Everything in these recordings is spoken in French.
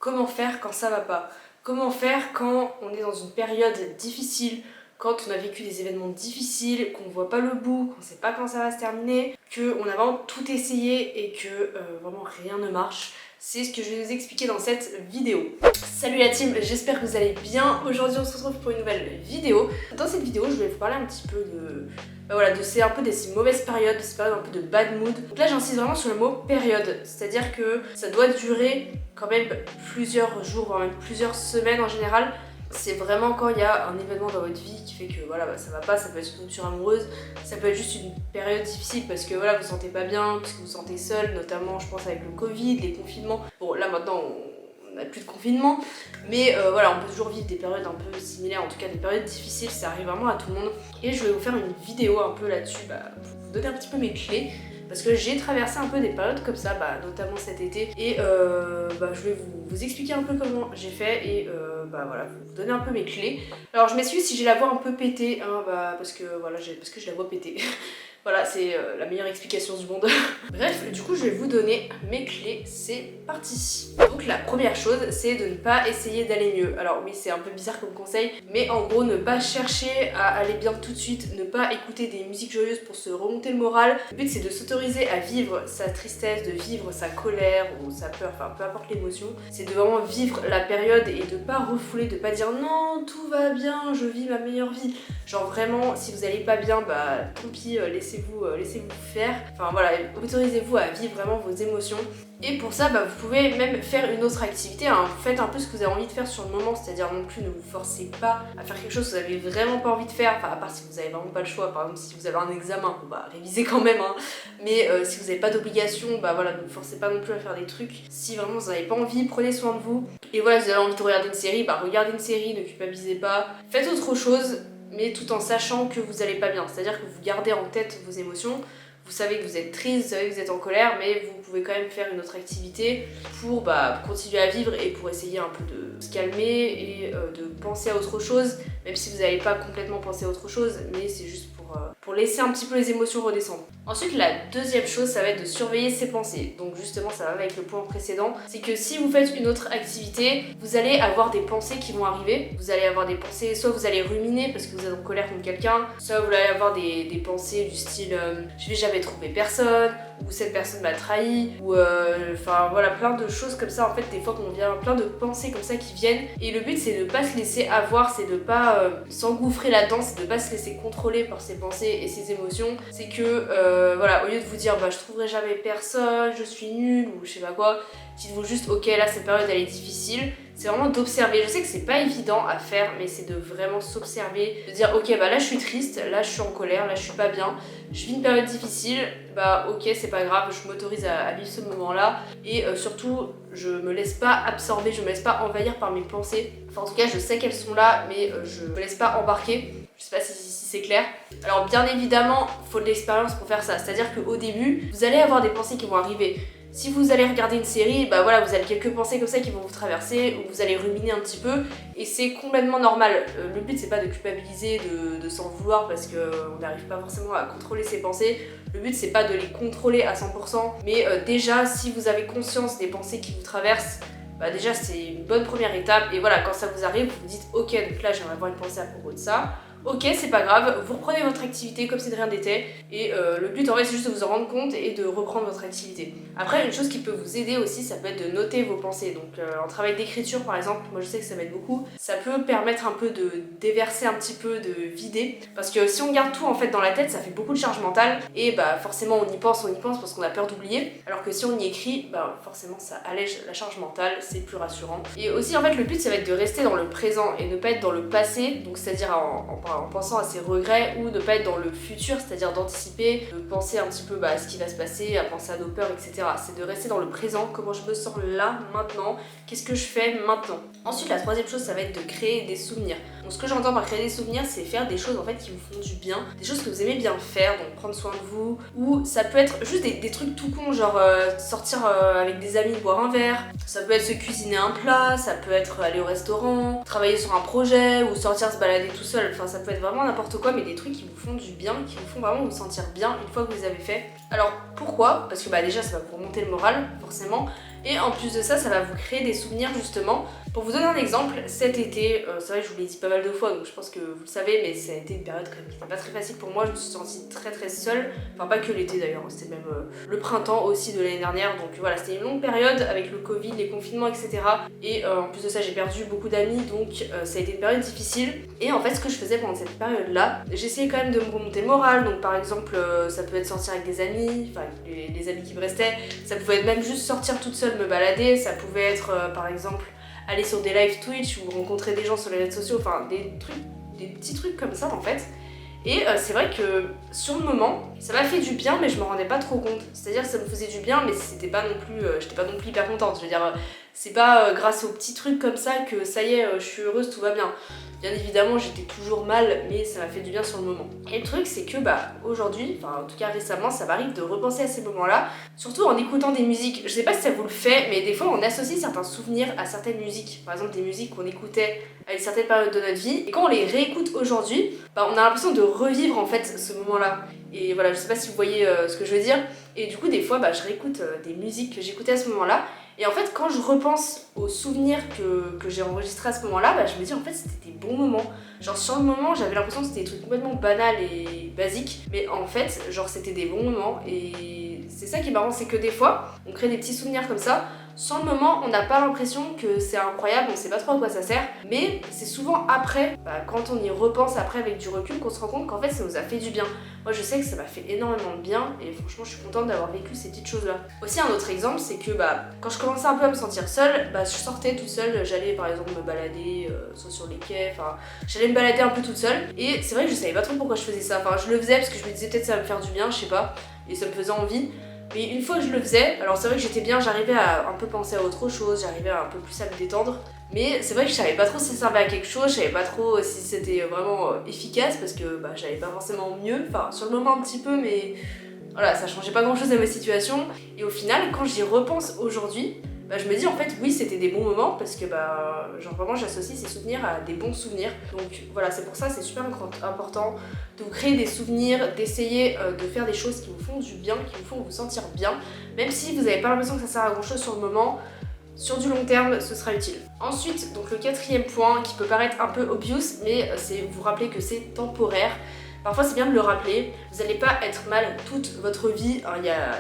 comment faire quand ça va pas, comment faire quand on est dans une période difficile, quand on a vécu des événements difficiles, qu'on voit pas le bout, qu'on sait pas quand ça va se terminer, qu'on a vraiment tout essayé et que vraiment rien ne marche. C'est ce que je vais vous expliquer dans cette vidéo. Salut la team, j'espère que vous allez bien. Aujourd'hui on se retrouve pour une nouvelle vidéo. Dans cette vidéo je vais vous parler un petit peu de ces mauvaises périodes, de ces périodes un peu de bad mood. Donc là j'insiste vraiment sur le mot période, c'est-à-dire que ça doit durer quand même plusieurs jours, voire même plusieurs semaines en général. C'est vraiment quand il y a un événement dans votre vie qui fait que voilà, ça va pas, ça peut être une rupture amoureuse, ça peut être juste une période difficile parce que voilà, vous vous sentez pas bien, parce que vous vous sentez seul, notamment je pense avec le Covid, les confinements. Bon là maintenant on n'a plus de confinement, mais voilà, on peut toujours vivre des périodes un peu similaires, en tout cas des périodes difficiles, ça arrive vraiment à tout le monde. Et je vais vous faire une vidéo un peu là-dessus, pour vous donner un petit peu mes clés. Parce que j'ai traversé un peu des périodes comme ça, notamment cet été, et je vais vous expliquer un peu comment j'ai fait et voilà, vous donner un peu mes clés. Alors je m'excuse si j'ai la voix un peu pétée, hein, parce que j'ai la voix pétée. Voilà, c'est la meilleure explication du monde. Bref, du coup, je vais vous donner mes clés. C'est parti. Donc la première chose, c'est de ne pas essayer d'aller mieux. Alors oui, c'est un peu bizarre comme conseil, mais en gros, ne pas chercher à aller bien tout de suite, ne pas écouter des musiques joyeuses pour se remonter le moral. Le but, c'est de s'autoriser à vivre sa tristesse, de vivre sa colère ou sa peur, enfin peu importe l'émotion. C'est de vraiment vivre la période et de pas refouler, de pas dire non, tout va bien, je vis ma meilleure vie. Genre vraiment, si vous allez pas bien, tant pis, laissez-vous faire. Enfin voilà, autorisez-vous à vivre vraiment vos émotions. Et pour ça, vous pouvez même faire une autre activité, hein. Faites un peu ce que vous avez envie de faire sur le moment, c'est-à-dire non plus ne vous forcez pas à faire quelque chose que vous avez vraiment pas envie de faire, enfin à part si vous avez vraiment pas le choix, par exemple si vous avez un examen, révisez quand même, hein. Mais si vous n'avez pas d'obligation, voilà, ne vous forcez pas non plus à faire des trucs. Si vraiment vous n'avez pas envie, prenez soin de vous. Et voilà, si vous avez envie de regarder une série, regardez une série, ne culpabilisez pas. Faites autre chose, mais tout en sachant que vous allez pas bien, c'est-à-dire que vous gardez en tête vos émotions. Vous savez que vous êtes triste, vous savez que vous êtes en colère, mais vous pouvez quand même faire une autre activité pour continuer à vivre et pour essayer un peu de se calmer et de penser à autre chose, même si vous n'allez pas complètement penser à autre chose, mais c'est juste pour laisser un petit peu les émotions redescendre. Ensuite, la deuxième chose, ça va être de surveiller ses pensées. Donc justement, ça va avec le point précédent, c'est que si vous faites une autre activité, vous allez avoir des pensées qui vont arriver. Vous allez avoir des pensées, soit vous allez ruminer parce que vous êtes en colère contre quelqu'un, soit vous allez avoir des pensées du style je vais jamais trouver personne, ou cette personne m'a trahi, ou voilà, plein de choses comme ça. En fait, des fois qu'on vient, plein de pensées comme ça qui viennent. Et le but, c'est de pas se laisser avoir, c'est de pas s'engouffrer là-dedans, c'est de pas se laisser contrôler par ses pensées et ses émotions. C'est que au lieu de vous dire je trouverai jamais personne, je suis nulle ou je sais pas quoi, dites-vous juste ok, là cette période elle est difficile. C'est vraiment d'observer. Je sais que c'est pas évident à faire, mais c'est de vraiment s'observer, de dire ok là je suis triste, là je suis en colère, là je suis pas bien, je vis une période difficile, ok c'est pas grave, je m'autorise à vivre ce moment là et surtout je me laisse pas absorber, je me laisse pas envahir par mes pensées. Enfin en tout cas je sais qu'elles sont là, mais je me laisse pas embarquer. Je sais pas si c'est clair. Alors bien évidemment, faut de l'expérience pour faire ça. C'est-à-dire qu'au début, vous allez avoir des pensées qui vont arriver. Si vous allez regarder une série, vous avez quelques pensées comme ça qui vont vous traverser, ou vous allez ruminer un petit peu, et c'est complètement normal. Le but c'est pas de culpabiliser, de s'en vouloir parce qu'on n'arrive pas forcément à contrôler ses pensées. Le but c'est pas de les contrôler à 100%, mais déjà si vous avez conscience des pensées qui vous traversent, déjà c'est une bonne première étape. Et voilà, quand ça vous arrive, vous vous dites ok, donc là j'aimerais avoir une pensée à propos de ça. Ok, c'est pas grave, vous reprenez votre activité comme si de rien n'était et le but en fait c'est juste de vous en rendre compte et de reprendre votre activité. Après, une chose qui peut vous aider aussi, ça peut être de noter vos pensées. Donc en travail d'écriture par exemple, moi je sais que ça m'aide beaucoup. Ça peut permettre un peu de déverser un petit peu, de vider. Parce que si on garde tout en fait dans la tête, ça fait beaucoup de charge mentale et forcément on y pense parce qu'on a peur d'oublier. Alors que si on y écrit, forcément ça allège la charge mentale, c'est plus rassurant. Et aussi en fait le but ça va être de rester dans le présent et ne pas être dans le passé, donc c'est-à-dire en pensant à ses regrets, ou ne pas être dans le futur, c'est-à-dire d'anticiper, de penser un petit peu à ce qui va se passer, à penser à nos peurs, etc. C'est de rester dans le présent, comment je me sens là, maintenant, qu'est-ce que je fais maintenant. Ensuite, la troisième chose, ça va être de créer des souvenirs. Donc ce que j'entends par créer des souvenirs, c'est faire des choses en fait qui vous font du bien, des choses que vous aimez bien faire, donc prendre soin de vous, ou ça peut être juste des trucs tout cons, genre sortir avec des amis, boire un verre, ça peut être se cuisiner un plat, ça peut être aller au restaurant, travailler sur un projet, ou sortir se balader tout seul, enfin ça peut être vraiment n'importe quoi, mais des trucs qui vous font du bien, qui vous font vraiment vous sentir bien une fois que vous les avez fait. Alors pourquoi ? Parce que déjà ça va vous remonter le moral, forcément, Et en plus de ça, ça va vous créer des souvenirs justement. Pour vous donner un exemple, cet été, c'est vrai que je vous l'ai dit pas mal de fois, donc je pense que vous le savez, mais ça a été une période quand même qui n'était pas très facile pour moi. Je me suis sentie très seule, enfin pas que l'été d'ailleurs, c'était même le printemps aussi de l'année dernière. Donc voilà, c'était une longue période avec le Covid, les confinements, etc. Et en plus de ça, j'ai perdu beaucoup d'amis, donc ça a été une période difficile. Et en fait, ce que je faisais pendant cette période-là, j'essayais quand même de me remonter le moral. Donc par exemple, ça peut être sortir avec des amis, enfin les amis qui me restaient. Ça pouvait être même juste sortir toute seule, me balader. Ça pouvait être par exemple aller sur des live Twitch ou rencontrer des gens sur les réseaux sociaux, enfin des petits trucs comme ça en fait. Et c'est vrai que sur le moment, ça m'a fait du bien, mais je me rendais pas trop compte. C'est-à-dire que ça me faisait du bien, mais c'était pas non plus, j'étais pas non plus hyper contente. Je veux dire, c'est pas grâce aux petits trucs comme ça que ça y est, je suis heureuse, tout va bien. Bien évidemment, j'étais toujours mal, mais ça m'a fait du bien sur le moment. Et le truc, c'est que aujourd'hui, enfin en tout cas récemment, ça m'arrive de repenser à ces moments-là, surtout en écoutant des musiques. Je sais pas si ça vous le fait, mais des fois on associe certains souvenirs à certaines musiques. Par exemple, des musiques qu'on écoutait à une certaine période de notre vie, et quand on les réécoute aujourd'hui, on a l'impression de revivre en fait ce moment-là. Et voilà, je sais pas si vous voyez ce que je veux dire. Et du coup, des fois, je réécoute des musiques que j'écoutais à ce moment-là. Et en fait, quand je repense aux souvenirs que j'ai enregistrés à ce moment-là, je me dis en fait c'était des bons moments. Genre sur le moment, j'avais l'impression que c'était des trucs complètement banals et basiques, mais en fait, genre c'était des bons moments. Et c'est ça qui est marrant, c'est que des fois, on crée des petits souvenirs comme ça. Sur le moment, on n'a pas l'impression que c'est incroyable, on sait pas trop à quoi ça sert, mais c'est souvent après, quand on y repense après avec du recul, qu'on se rend compte qu'en fait ça nous a fait du bien. Moi je sais que ça m'a fait énormément de bien et franchement je suis contente d'avoir vécu ces petites choses là. Aussi un autre exemple, c'est que quand je commençais un peu à me sentir seule, je sortais toute seule, j'allais par exemple me balader, soit sur les quais, enfin j'allais me balader un peu toute seule, et c'est vrai que je savais pas trop pourquoi je faisais ça, enfin je le faisais parce que je me disais peut-être ça va me faire du bien, je sais pas, et ça me faisait envie. Mais une fois que je le faisais, alors c'est vrai que j'étais bien, j'arrivais à un peu penser à autre chose, j'arrivais un peu plus à me détendre. Mais c'est vrai que je savais pas trop si ça servait à quelque chose, je savais pas trop si c'était vraiment efficace parce que j'avais pas forcément mieux, enfin sur le moment un petit peu, mais voilà, ça changeait pas grand chose à ma situation. Et au final, quand j'y repense aujourd'hui, je me dis en fait oui c'était des bons moments parce que genre vraiment j'associe ces souvenirs à des bons souvenirs. Donc voilà, c'est pour ça c'est super important de vous créer des souvenirs, d'essayer de faire des choses qui vous font du bien, qui vous font vous sentir bien, même si vous n'avez pas l'impression que ça sert à grand chose sur le moment. Sur du long terme, ce sera utile. Ensuite, donc le quatrième point qui peut paraître un peu obvious, mais c'est vous rappeler que c'est temporaire. Parfois c'est bien de le rappeler, vous n'allez pas être mal toute votre vie,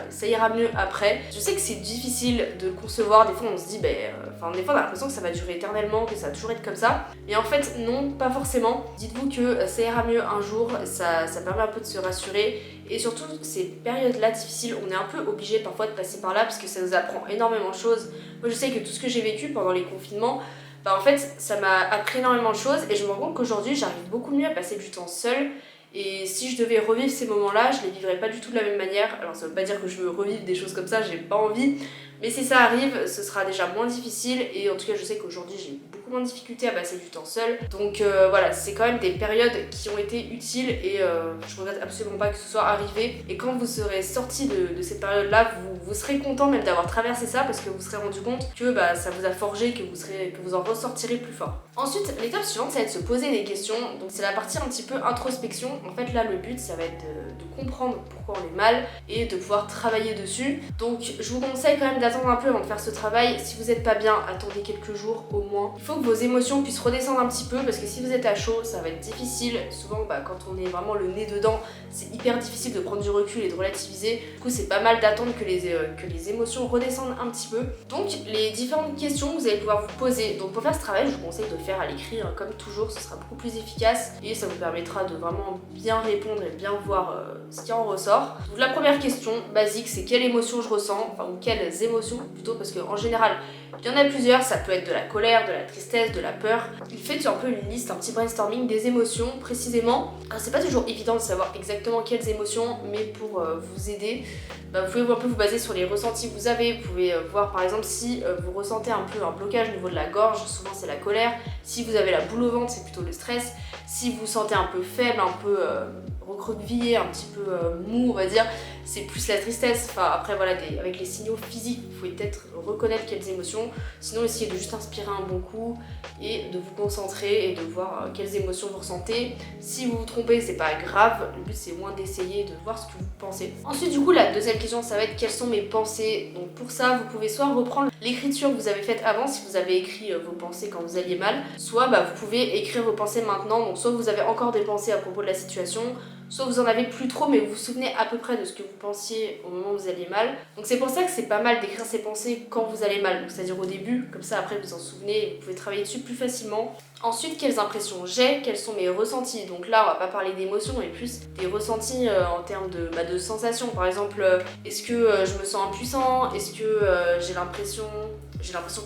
ça ira mieux après. Je sais que c'est difficile de le concevoir, des fois on se dit, des fois on a l'impression que ça va durer éternellement, que ça va toujours être comme ça. Mais en fait non, pas forcément. Dites-vous que ça ira mieux un jour, ça permet un peu de se rassurer. Et surtout ces périodes-là difficiles, on est un peu obligé parfois de passer par là parce que ça nous apprend énormément de choses. Moi je sais que tout ce que j'ai vécu pendant les confinements, en fait ça m'a appris énormément de choses et je me rends compte qu'aujourd'hui j'arrive beaucoup mieux à passer du temps seule. Et si je devais revivre ces moments-là, je les vivrais pas du tout de la même manière. Alors ça veut pas dire que je veux revivre des choses comme ça, j'ai pas envie. Mais si ça arrive, ce sera déjà moins difficile. Et en tout cas, je sais qu'aujourd'hui, j'ai beaucoup moins de difficultés à passer du temps seule. Donc voilà, c'est quand même des périodes qui ont été utiles et je regrette absolument pas que ce soit arrivé. Et quand vous serez sorti de cette période-là, vous serez content même d'avoir traversé ça parce que vous serez rendu compte que ça vous a forgé, que vous en ressortirez plus fort. Ensuite, l'étape suivante, ça va être de se poser des questions. Donc c'est la partie un petit peu introspection. En fait, là, le but, ça va être de comprendre pourquoi on est mal et de pouvoir travailler dessus. Donc je vous conseille quand même d'attendre un peu avant de faire ce travail. Si vous n'êtes pas bien, attendez quelques jours au moins. Il faut que vos émotions puissent redescendre un petit peu parce que si vous êtes à chaud, ça va être difficile. Souvent, quand on est vraiment le nez dedans, c'est hyper difficile de prendre du recul et de relativiser. Du coup, c'est pas mal d'attendre que les émotions redescendent un petit peu. Donc, les différentes questions que vous allez pouvoir vous poser. Donc, pour faire ce travail, je vous conseille de le faire à l'écrit, comme toujours, ce sera beaucoup plus efficace et ça vous permettra de vraiment bien répondre et bien voir ce qui en ressort. Donc, la première question basique, c'est quelle émotion je ressens, ou quelles émotions plutôt, parce qu'en général, il y en a plusieurs, ça peut être de la colère, de la tristesse, de la peur. Faites un peu une liste, un petit brainstorming des émotions précisément. Alors, c'est pas toujours évident de savoir exactement quelles émotions, mais pour vous aider, vous pouvez un peu vous baser sur les ressentis que vous avez. Vous pouvez voir par exemple si vous ressentez un peu un blocage au niveau de la gorge, souvent c'est la colère. Si vous avez la boule au ventre, c'est plutôt le stress. Si vous vous sentez un peu faible, un peu recroquevillé, un petit peu mou on va dire, c'est plus la tristesse. Enfin après voilà, avec les signaux physiques, vous pouvez peut-être reconnaître quelles émotions. Sinon essayez de juste inspirer un bon coup et de vous concentrer et de voir quelles émotions vous ressentez. Si vous vous trompez, c'est pas grave, le but c'est moins d'essayer de voir ce que vous pensez. Ensuite du coup la deuxième question ça va être quelles sont mes pensées. Donc pour ça vous pouvez soit reprendre l'écriture que vous avez faite avant si vous avez écrit vos pensées quand vous alliez mal, soit vous pouvez écrire vos pensées maintenant. Donc soit vous avez encore des pensées à propos de la situation, soit vous en avez plus trop mais vous vous souvenez à peu près de ce que vous pensiez au moment où vous alliez mal. Donc c'est pour ça que c'est pas mal d'écrire ses pensées quand vous allez mal, c'est-à-dire au début, comme ça après vous en souvenez et vous pouvez travailler dessus plus facilement. Ensuite, quelles impressions j'ai, quels sont mes ressentis. Donc là on va pas parler d'émotions mais plus des ressentis en termes de sensations. Par exemple, est-ce que je me sens impuissant, est-ce que j'ai l'impression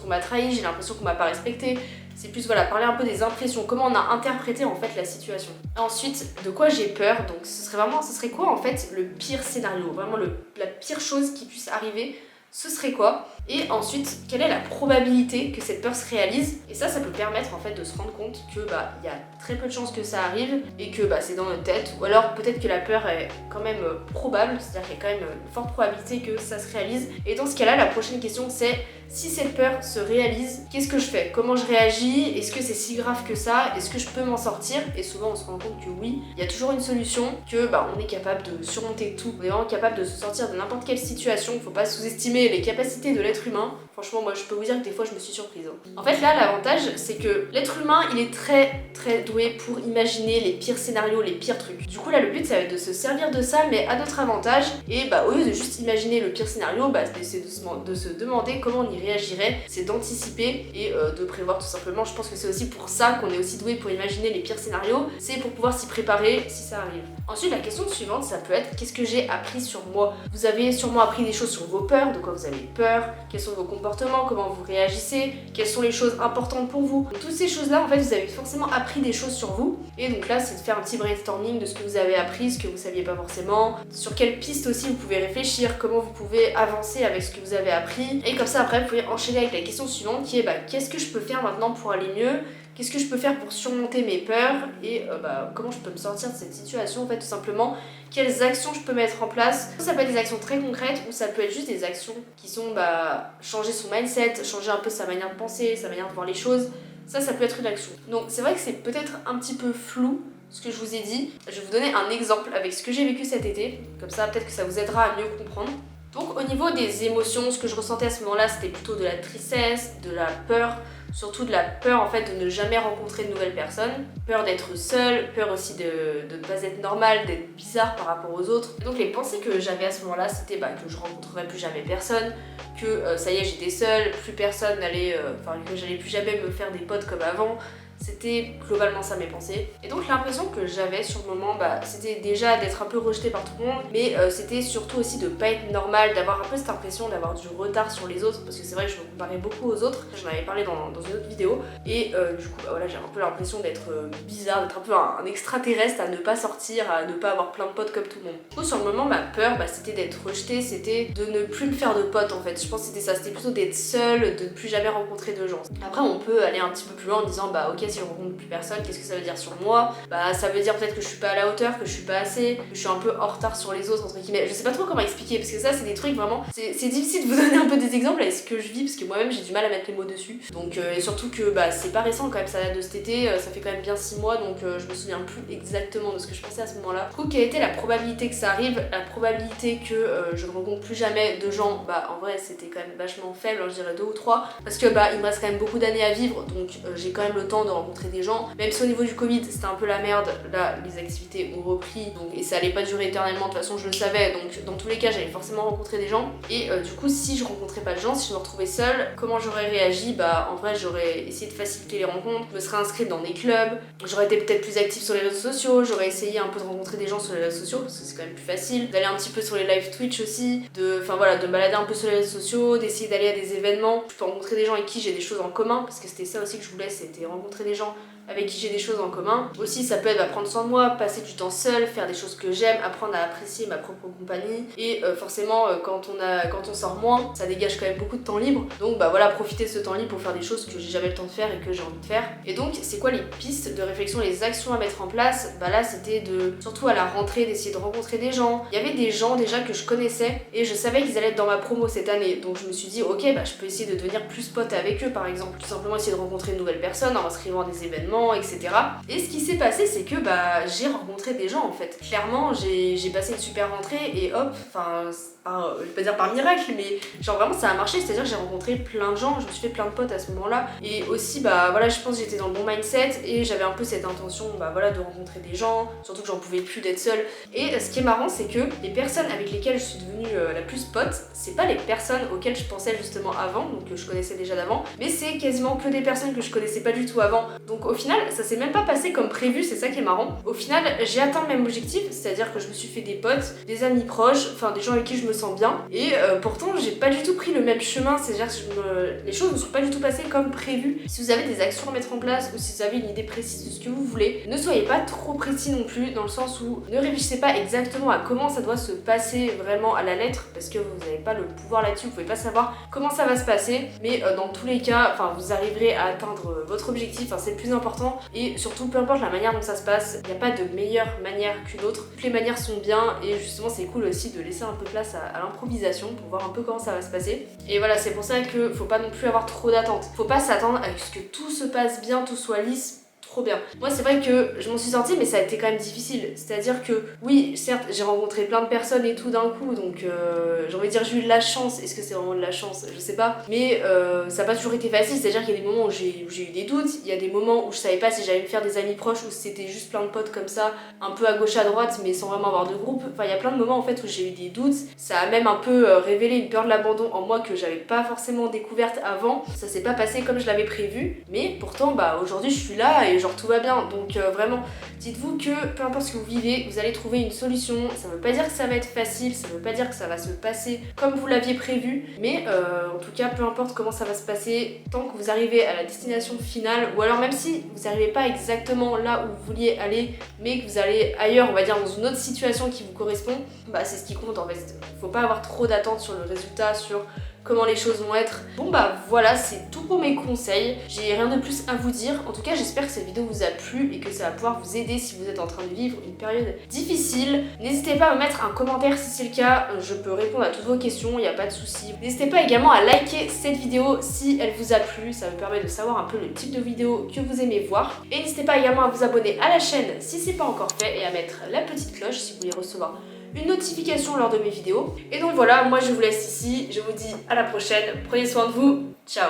qu'on m'a trahi, j'ai l'impression qu'on m'a pas respecté. C'est plus voilà, parler un peu des impressions, comment on a interprété en fait la situation. Ensuite, de quoi j'ai peur. Donc ce serait quoi en fait le pire scénario, vraiment la pire chose qui puisse arriver, ce serait quoi? Et ensuite, quelle est la probabilité que cette peur se réalise? Et ça peut permettre en fait de se rendre compte que il y a très peu de chances que ça arrive et que c'est dans notre tête. Ou alors peut-être que la peur est quand même probable, c'est-à-dire qu'il y a quand même une forte probabilité que ça se réalise. Et dans ce cas-là, la prochaine question c'est si cette peur se réalise, qu'est-ce que je fais? Comment je réagis? Est-ce que c'est si grave que ça? Est-ce que je peux m'en sortir? Et souvent on se rend compte que oui, il y a toujours une solution, que on est capable de surmonter tout. On est vraiment capable de se sortir de n'importe quelle situation. Faut pas sous-estimer les capacités de l'être humain. Franchement, moi je peux vous dire que des fois je me suis surprise. En fait là, l'avantage c'est que l'être humain il est très très doué pour imaginer les pires scénarios, les pires trucs. Du coup là le but ça va être de se servir de ça mais à notre avantage et au lieu de juste imaginer le pire scénario, c'est de se demander comment on y réagirait, c'est d'anticiper et de prévoir tout simplement. Je pense que c'est aussi pour ça qu'on est aussi doué pour imaginer les pires scénarios, c'est pour pouvoir s'y préparer si ça arrive. Ensuite la question suivante ça peut être qu'est-ce que j'ai appris sur moi? Vous avez sûrement appris des choses sur vos peurs, de quoi vous avez peur, quels sont vos comportements, comment vous réagissez, quelles sont les choses importantes pour vous. Donc, toutes ces choses là en fait vous avez forcément appris des choses sur vous et donc là c'est de faire un petit brainstorming de ce que vous avez appris, ce que vous saviez pas forcément, sur quelles pistes aussi vous pouvez réfléchir, comment vous pouvez avancer avec ce que vous avez appris et comme ça après vous pouvez enchaîner avec la question suivante qui est qu'est-ce que je peux faire maintenant pour aller mieux? Qu'est-ce que je peux faire pour surmonter mes peurs et comment je peux me sortir de cette situation en fait tout simplement. Quelles actions je peux mettre en place. Ça peut être des actions très concrètes ou ça peut être juste des actions qui sont changer son mindset, changer un peu sa manière de penser, sa manière de voir les choses. Ça peut être une action. Donc c'est vrai que c'est peut-être un petit peu flou ce que je vous ai dit. Je vais vous donner un exemple avec ce que j'ai vécu cet été. Comme ça peut-être que ça vous aidera à mieux comprendre. Donc au niveau des émotions, ce que je ressentais à ce moment-là, c'était plutôt de la tristesse, de la peur, surtout de la peur en fait de ne jamais rencontrer de nouvelles personnes, peur d'être seule, peur aussi de ne pas être normale, d'être bizarre par rapport aux autres. Et donc les pensées que j'avais à ce moment-là, c'était que je rencontrerais plus jamais personne, que ça y est j'étais seule, plus personne n'allait, que j'allais plus jamais me faire des potes comme avant. C'était globalement ça mes pensées. Et donc l'impression que j'avais sur le moment, c'était déjà d'être un peu rejetée par tout le monde, mais c'était surtout aussi de pas être normale, d'avoir un peu cette impression d'avoir du retard sur les autres, parce que c'est vrai que je me comparais beaucoup aux autres, j'en avais parlé dans une autre vidéo, et du coup j'ai un peu l'impression d'être bizarre, d'être un peu un extraterrestre, à ne pas sortir, à ne pas avoir plein de potes comme tout le monde. Du coup sur le moment ma peur c'était d'être rejetée, c'était de ne plus me faire de potes en fait, je pense que c'était ça, c'était plutôt d'être seule, de ne plus jamais rencontrer de gens. Après on peut aller un petit peu plus loin en disant ok si je rencontre plus personne, qu'est-ce que ça veut dire sur moi? Ça veut dire peut-être que je suis pas à la hauteur, que je suis pas assez, que je suis un peu en retard sur les autres entre guillemets. Je sais pas trop comment expliquer parce que ça c'est des trucs vraiment, c'est difficile de vous donner un peu des exemples avec ce que je vis parce que moi-même j'ai du mal à mettre les mots dessus. Donc et surtout que c'est pas récent quand même, ça date de cet été, ça fait quand même bien 6 mois donc je me souviens plus exactement de ce que je pensais à ce moment-là. Du coup quelle était la probabilité que ça arrive? La probabilité que je ne rencontre plus jamais de gens, en vrai c'était quand même vachement faible, je dirais 2 ou 3 parce que il me reste quand même beaucoup d'années à vivre donc j'ai quand même le temps de rencontrer des gens, même si au niveau du Covid c'était un peu la merde, là les activités ont repris donc, et ça allait pas durer éternellement, de toute façon je le savais donc dans tous les cas j'allais forcément rencontrer des gens et du coup si je rencontrais pas de gens, si je me retrouvais seule, comment j'aurais réagi? En vrai j'aurais essayé de faciliter les rencontres, je me serais inscrite dans des clubs, j'aurais été peut-être plus active sur les réseaux sociaux, j'aurais essayé un peu de rencontrer des gens sur les réseaux sociaux parce que c'est quand même plus facile, d'aller un petit peu sur les live Twitch aussi, de me balader un peu sur les réseaux sociaux, d'essayer d'aller à des événements, je peux rencontrer des gens avec qui j'ai des choses en commun parce que c'était ça aussi que je voulais, c'était rencontrer des gens avec qui j'ai des choses en commun. Aussi ça peut être prendre soin de moi, passer du temps seul, faire des choses que j'aime, apprendre à apprécier ma propre compagnie. Et forcément quand on sort moins, ça dégage quand même beaucoup de temps libre. Donc bah voilà, profiter de ce temps libre pour faire des choses que j'ai jamais le temps de faire et que j'ai envie de faire. Et donc c'est quoi les pistes de réflexion, les actions à mettre en place? Bah là c'était surtout à la rentrée, d'essayer de rencontrer des gens. Il y avait des gens déjà que je connaissais et je savais qu'ils allaient être dans ma promo cette année. Donc je me suis dit ok, bah je peux essayer de devenir plus pote avec eux par exemple. Tout simplement essayer de rencontrer de nouvelles personnes en m'inscrivant à des événements, etc. Et ce qui s'est passé c'est que bah j'ai rencontré des gens en fait. Clairement j'ai passé une super rentrée et hop, enfin je vais pas dire par miracle, mais genre vraiment ça a marché, c'est à dire que j'ai rencontré plein de gens, je me suis fait plein de potes à ce moment là et aussi bah voilà, je pense que j'étais dans le bon mindset et j'avais un peu cette intention bah voilà de rencontrer des gens, surtout que j'en pouvais plus d'être seule. Et ce qui est marrant c'est que les personnes avec lesquelles je suis devenue la plus pote, c'est pas les personnes auxquelles je pensais justement avant, donc que je connaissais déjà d'avant, mais c'est quasiment que des personnes que je connaissais pas du tout avant. Donc au final ça s'est même pas passé comme prévu, c'est ça qui est marrant. Au final j'ai atteint le même objectif, c'est à dire que je me suis fait des potes, des amis proches, enfin des gens avec qui je me sens bien et pourtant j'ai pas du tout pris le même chemin, c'est-à-dire que les choses ne sont pas du tout passées comme prévu. Si vous avez des actions à mettre en place ou si vous avez une idée précise de ce que vous voulez, ne soyez pas trop précis non plus, dans le sens où ne réfléchissez pas exactement à comment ça doit se passer vraiment à la lettre, parce que vous n'avez pas le pouvoir là-dessus, vous pouvez pas savoir comment ça va se passer, mais dans tous les cas, vous arriverez à atteindre votre objectif, c'est le plus important, et surtout peu importe la manière dont ça se passe, il n'y a pas de meilleure manière qu'une autre, toutes les manières sont bien, et justement c'est cool aussi de laisser un peu de place à l'improvisation pour voir un peu comment ça va se passer. Et voilà, c'est pour ça que faut pas non plus avoir trop d'attentes, faut pas s'attendre à ce que tout se passe bien, tout soit lisse. Trop bien. Moi c'est vrai que je m'en suis sortie mais ça a été quand même difficile. C'est-à-dire que oui, certes j'ai rencontré plein de personnes et tout d'un coup, donc j'ai envie de dire j'ai eu de la chance. Est-ce que c'est vraiment de la chance? Je sais pas. Mais ça n'a pas toujours été facile, c'est-à-dire qu'il y a des moments où j'ai eu des doutes, il y a des moments où je savais pas si j'allais me faire des amis proches ou si c'était juste plein de potes comme ça, un peu à gauche à droite mais sans vraiment avoir de groupe. Enfin il y a plein de moments en fait où j'ai eu des doutes. Ça a même un peu révélé une peur de l'abandon en moi que j'avais pas forcément découverte avant. Ça s'est pas passé comme je l'avais prévu, mais pourtant bah aujourd'hui je suis là et genre tout va bien. Donc vraiment dites-vous que peu importe ce que vous vivez, vous allez trouver une solution. Ça veut pas dire que ça va être facile, ça veut pas dire que ça va se passer comme vous l'aviez prévu, mais en tout cas peu importe comment ça va se passer, tant que vous arrivez à la destination finale, ou alors même si vous n'arrivez pas exactement là où vous vouliez aller mais que vous allez ailleurs, on va dire dans une autre situation qui vous correspond, bah c'est ce qui compte en fait. Faut pas avoir trop d'attentes sur le résultat, sur comment les choses vont être. Bon bah voilà, c'est tout pour mes conseils. J'ai rien de plus à vous dire. En tout cas, j'espère que cette vidéo vous a plu et que ça va pouvoir vous aider si vous êtes en train de vivre une période difficile. N'hésitez pas à me mettre un commentaire si c'est le cas. Je peux répondre à toutes vos questions, il n'y a pas de souci. N'hésitez pas également à liker cette vidéo si elle vous a plu. Ça me permet de savoir un peu le type de vidéo que vous aimez voir. Et n'hésitez pas également à vous abonner à la chaîne si c'est pas encore fait et à mettre la petite cloche si vous voulez recevoir une notification lors de mes vidéos. Et donc voilà, moi je vous laisse ici, je vous dis à la prochaine, prenez soin de vous, ciao.